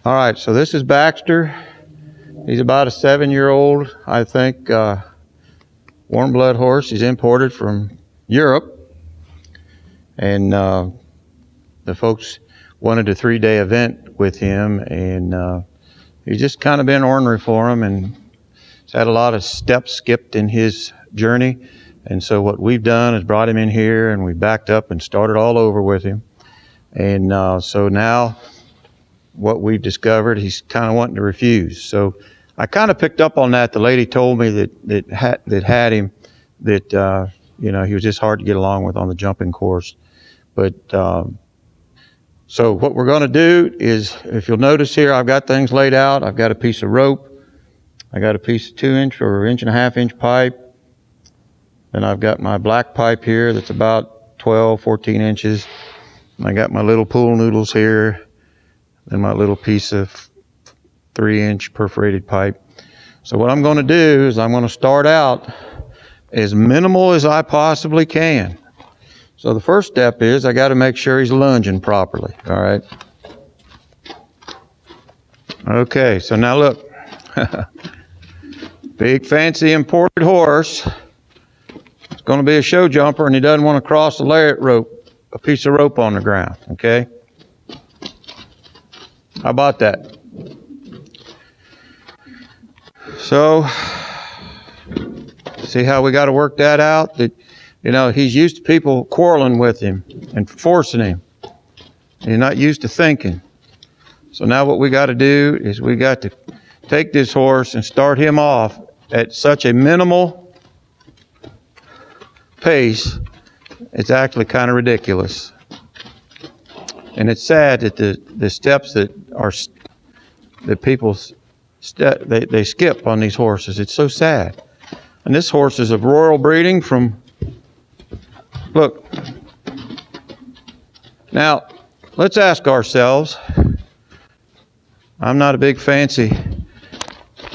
All right, so this is Baxter. He's about a 7-year-old, I think, warm blood horse. He's imported from Europe. And the folks wanted a 3-day event with him, and he's just kind of been ornery for him, and he's had a lot of steps skipped in his journey. And so what we've done is brought him in here, and we backed up and started all over with him. And so now what we've discovered, he's kind of wanting to refuse. So I kind of picked up on that. The lady told me that had him, that you know, he was just hard to get along with on the jumping course. But so what we're going to do is, if you'll notice here, I've got things laid out. I've got a piece of rope. I got a piece of 2-inch or 1.5-inch pipe. Then I've got my black pipe here that's about 12, 14 inches. I got my little pool noodles here. Then my little piece of 3-inch perforated pipe. So what I'm going to do is I'm going to start out as minimal as I possibly can. So the first step is I got to make sure he's lunging properly. All right. Okay, so now look. Big fancy imported horse. It's going to be a show jumper, and he doesn't want to cross a lariat rope, a piece of rope on the ground. Okay. How about that? So, see how we got to work that out? That, you know, he's used to people quarreling with him and forcing him. He's not used to thinking. So now what we got to do is we got to take this horse and start him off at such a minimal pace, it's actually kind of ridiculous. And it's sad that the steps that people they skip on these horses. It's so sad. And this horse is of royal breeding from, look. Now, let's ask ourselves, I'm not a big fancy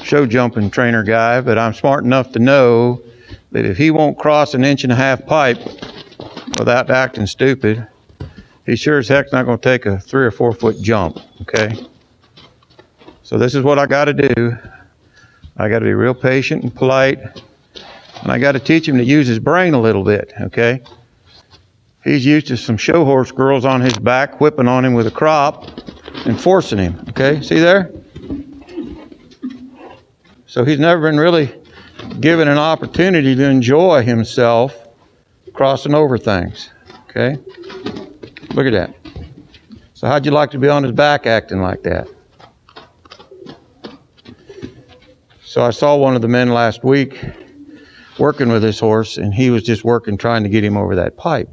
show jumping trainer guy, but I'm smart enough to know that if he won't cross an 1.5-inch pipe without acting stupid, he sure as heck's not going to take a 3 or 4 foot jump, okay? So this is what I got to do. I got to be real patient and polite, and I got to teach him to use his brain a little bit, okay? He's used to some show horse girls on his back whipping on him with a crop and forcing him, okay? See there? So he's never been really given an opportunity to enjoy himself crossing over things, okay? Look at that. So how'd you like to be on his back acting like that? So I saw one of the men last week working with this horse, and he was just working, trying to get him over that pipe.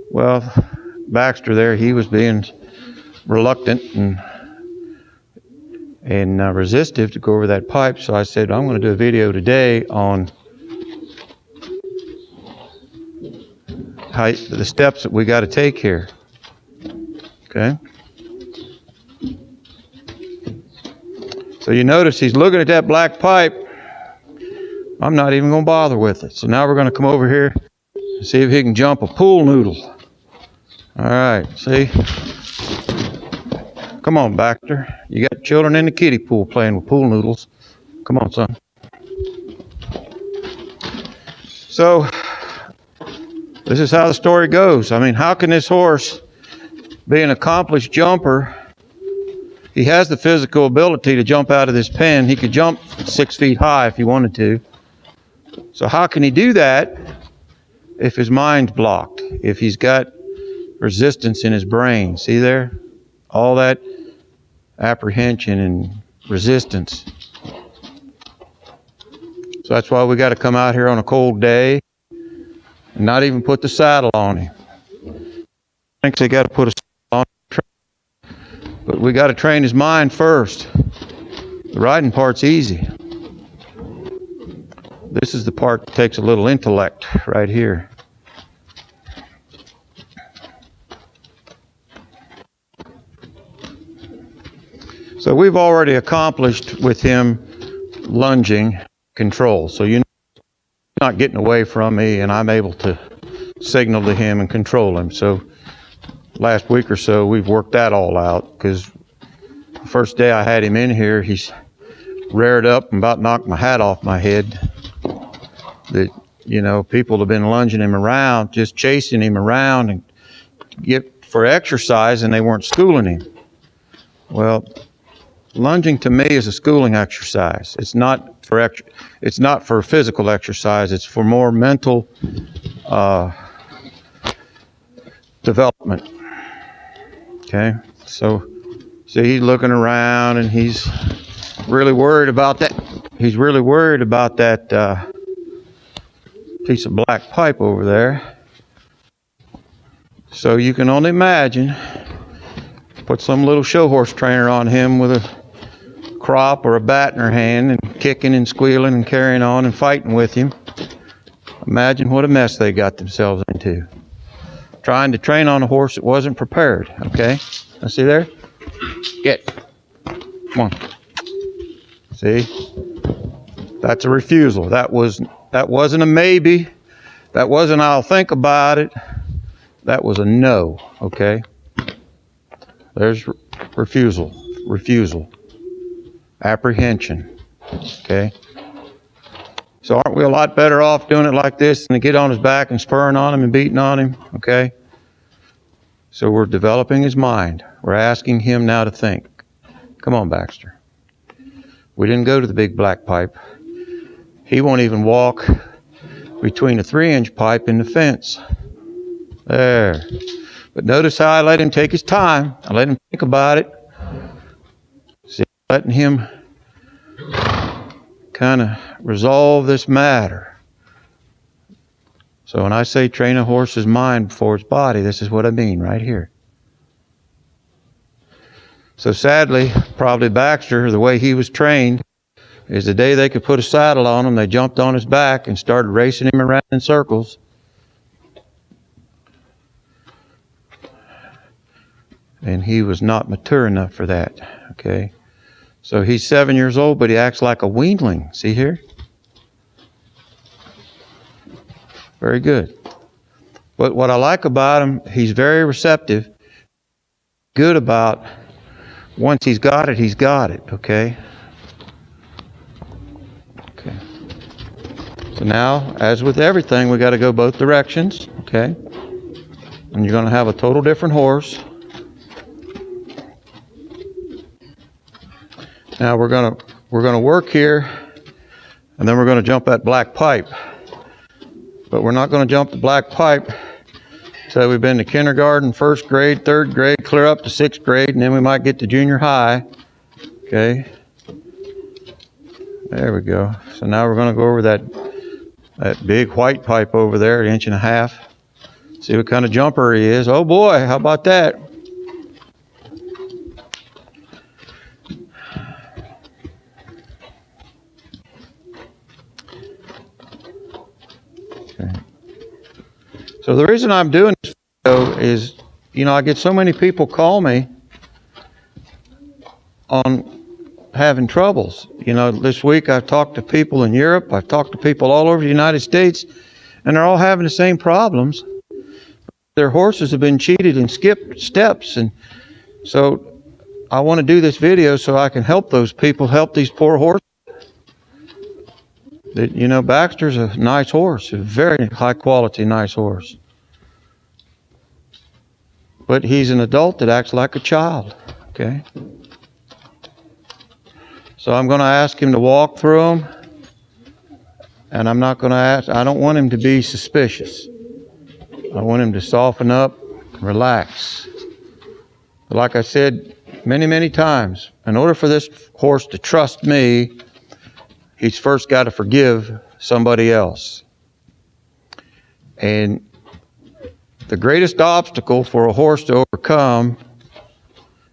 Well, Baxter there, he was being reluctant and resistive to go over that pipe. So I said, I'm going to do a video today on the steps that we got to take here. Okay. So you notice he's looking at that black pipe. I'm not even going to bother with it. So now we're going to come over here and see if he can jump a pool noodle. All right, see? Come on, Baxter. You got children in the kiddie pool playing with pool noodles. Come on, son. So this is how the story goes. I mean, how can this horse be an accomplished jumper? He has the physical ability to jump out of this pen. He could jump 6 feet high if he wanted to. So how can he do that if his mind's blocked, if he's got resistance in his brain? See there? All that apprehension and resistance. So that's why we got to come out here on a cold day and not even put the saddle on him. Thinks they got to put a saddle on him, but we got to train his mind first. The riding part's easy. This is the part that takes a little intellect right here. So we've already accomplished with him lunging control. So you're not getting away from me, and I'm able to signal to him and control him. So last week or so, we've worked that all out, because first day I had him in here, he's reared up and about knocked my hat off my head. That, you know, people have been lunging him around, just chasing him around and get for exercise, and they weren't schooling him. Well, lunging to me is a schooling exercise. It's not for physical exercise. It's for more mental development. Okay, so see, he's looking around and he's really worried about that. He's really worried about that piece of black pipe over there. So you can only imagine, put some little show horse trainer on him with a crop or a bat in her hand and kicking and squealing and carrying on and fighting with him. Imagine what a mess they got themselves into. Trying to train on a horse that wasn't prepared, okay? Now see there? Get. Come on. See? That's a refusal. That wasn't a maybe. That wasn't I'll think about it. That was a no, okay? There's refusal, apprehension, okay? So aren't we a lot better off doing it like this than to get on his back and spurring on him and beating on him, okay? So we're developing his mind. We're asking him now to think. Come on, Baxter. We didn't go to the big black pipe. He won't even walk between a 3-inch pipe and the fence. There. But notice how I let him take his time. I let him think about it. See, letting him kind of resolve this matter. So when I say train a horse's mind before its body, this is what I mean right here. So sadly, probably Baxter, the way he was trained, is the day they could put a saddle on him, they jumped on his back and started racing him around in circles. And he was not mature enough for that, okay? So he's 7 years old, but he acts like a weanling. See here? Very good. But what I like about him, he's very receptive. Good about once he's got it, okay? Okay. So now, as with everything, we got to go both directions, okay? And you're going to have a total different horse. Now we're gonna work here, and then we're gonna jump that black pipe. But we're not gonna jump the black pipe till we've been to kindergarten, 1st grade, 3rd grade, clear up to 6th grade, and then we might get to junior high. Okay. There we go. So now we're gonna go over that big white pipe over there, 1.5 inches. See what kind of jumper he is. Oh boy, how about that? So the reason I'm doing this video is, you know, I get so many people call me on having troubles. You know, this week I've talked to people in Europe, I've talked to people all over the United States, and they're all having the same problems. Their horses have been cheated and skipped steps, and so I want to do this video so I can help those people, help these poor horses. You know, Baxter's a nice horse, a very high quality, nice horse. But he's an adult that acts like a child, okay? So I'm going to ask him to walk through them, and I'm not going to ask, I don't want him to be suspicious. I want him to soften up, relax. But like I said many, many times, in order for this horse to trust me, he's first got to forgive somebody else. And the greatest obstacle for a horse to overcome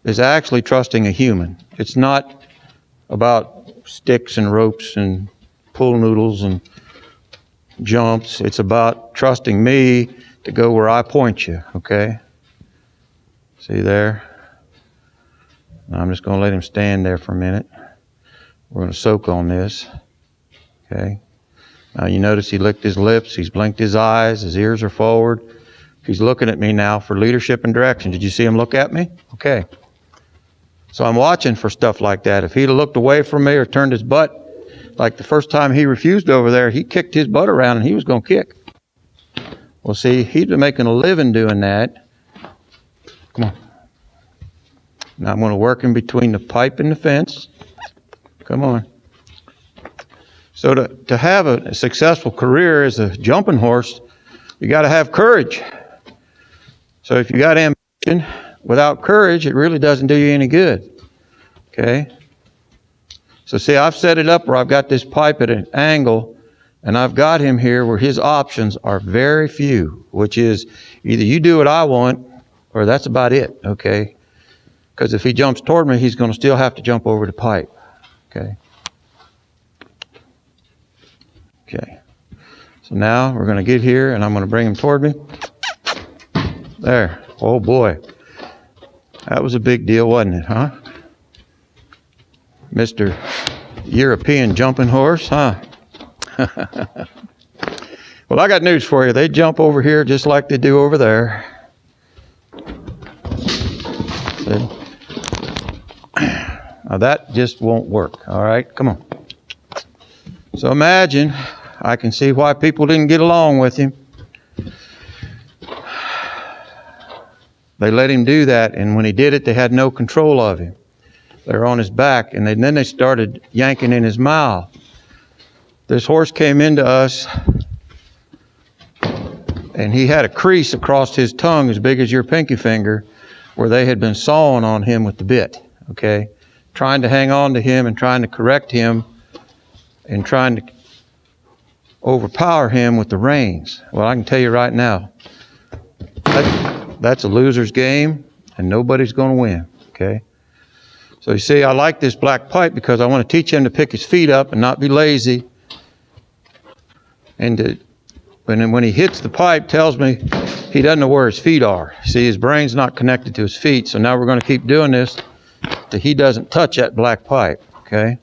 is actually trusting a human. It's not about sticks and ropes and pull noodles and jumps. It's about trusting me to go where I point you, okay? See there? Now I'm just going to let him stand there for a minute. We're going to soak on this, okay? Now you notice he licked his lips, he's blinked his eyes, his ears are forward. He's looking at me now for leadership and direction. Did you see him look at me? Okay. So I'm watching for stuff like that. If he'd have looked away from me or turned his butt, like the first time he refused over there, he kicked his butt around and he was going to kick. Well, see, he'd been making a living doing that. Come on. Now I'm going to work in between the pipe and the fence. Come on. So to have a successful career as a jumping horse, you got to have courage. So if you got ambition without courage, it really doesn't do you any good. Okay? So see, I've set it up where I've got this pipe at an angle, and I've got him here where his options are very few, which is either you do what I want, or that's about it, okay? Because if he jumps toward me, he's going to still have to jump over the pipe, okay? Okay. So now we're going to get here, and I'm going to bring him toward me. There. Oh, boy. That was a big deal, wasn't it, huh? Mr. European jumping horse, huh? Well, I got news for you. They jump over here just like they do over there. See? Now that just won't work, all right? Come on. So imagine, I can see why people didn't get along with him. They let him do that, and when he did it, they had no control of him. They were on his back, and then they started yanking in his mouth. This horse came into us, and he had a crease across his tongue as big as your pinky finger, where they had been sawing on him with the bit, okay? Trying to hang on to him and trying to correct him and trying to overpower him with the reins. Well, I can tell you right now, that's a loser's game, and nobody's going to win, okay? So you see, I like this black pipe because I want to teach him to pick his feet up and not be lazy. And when he hits the pipe, tells me he doesn't know where his feet are. See, his brain's not connected to his feet. So now we're going to keep doing this till he doesn't touch that black pipe, okay?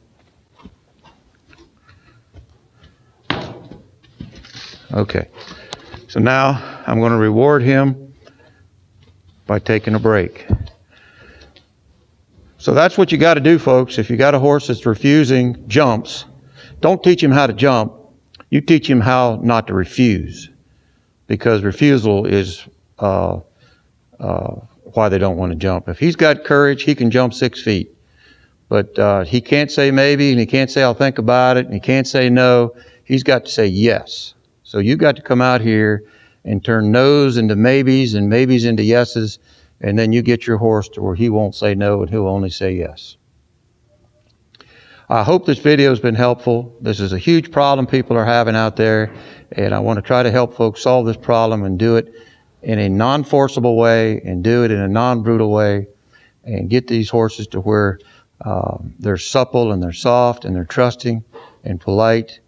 Okay. So now I'm going to reward him by taking a break. So that's what you got to do, folks. If you got a horse that's refusing jumps, don't teach him how to jump. You teach him how not to refuse, because refusal is why they don't want to jump. If he's got courage, he can jump 6 feet. But he can't say maybe, and he can't say I'll think about it, and he can't say no. He's got to say yes. So you got to come out here and turn no's into maybes and maybes into yeses, and then you get your horse to where he won't say no and he'll only say yes. I hope this video has been helpful. This is a huge problem people are having out there, and I want to try to help folks solve this problem and do it in a non-forcible way and do it in a non-brutal way and get these horses to where they're supple and they're soft and they're trusting and polite.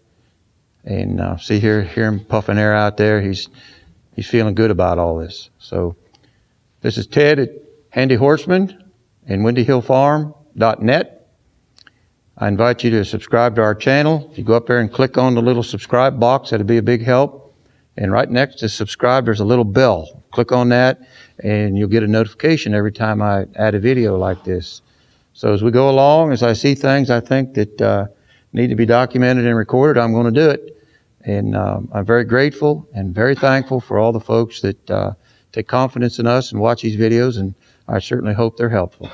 And see hear him puffing air out there. He's feeling good about all this. So this is Ted at Handy Horseman and WindyHillFarm.net. I invite you to subscribe to our channel. If you go up there and click on the little subscribe box, that'd be a big help. And right next to subscribe, there's a little bell. Click on that, and you'll get a notification every time I add a video like this. So as we go along, as I see things I think that need to be documented and recorded, I'm going to do it. And I'm very grateful and very thankful for all the folks that take confidence in us and watch these videos, and I certainly hope they're helpful.